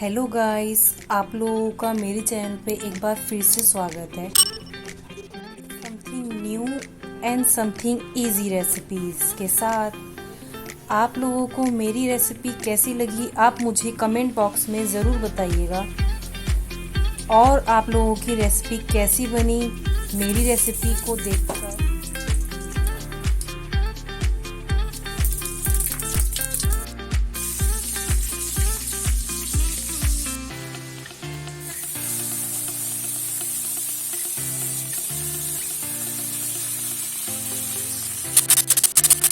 Hello guys, आप लोगों का मेरे चैनल पे एक बार फिर से स्वागत है। Something new and something easy recipes के साथ आप लोगों को मेरी रेसिपी कैसी लगी आप मुझे कमेंट बॉक्स में ज़रूर बताइएगा। और आप लोगों की रेसिपी कैसी बनी मेरी रेसिपी को देखकर।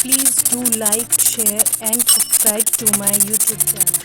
Please do like, share and subscribe to my YouTube channel.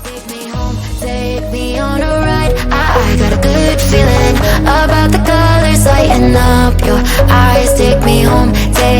Take me home, take me on a ride. I got a good feeling about the colors lighting up your eyes. Take me home, take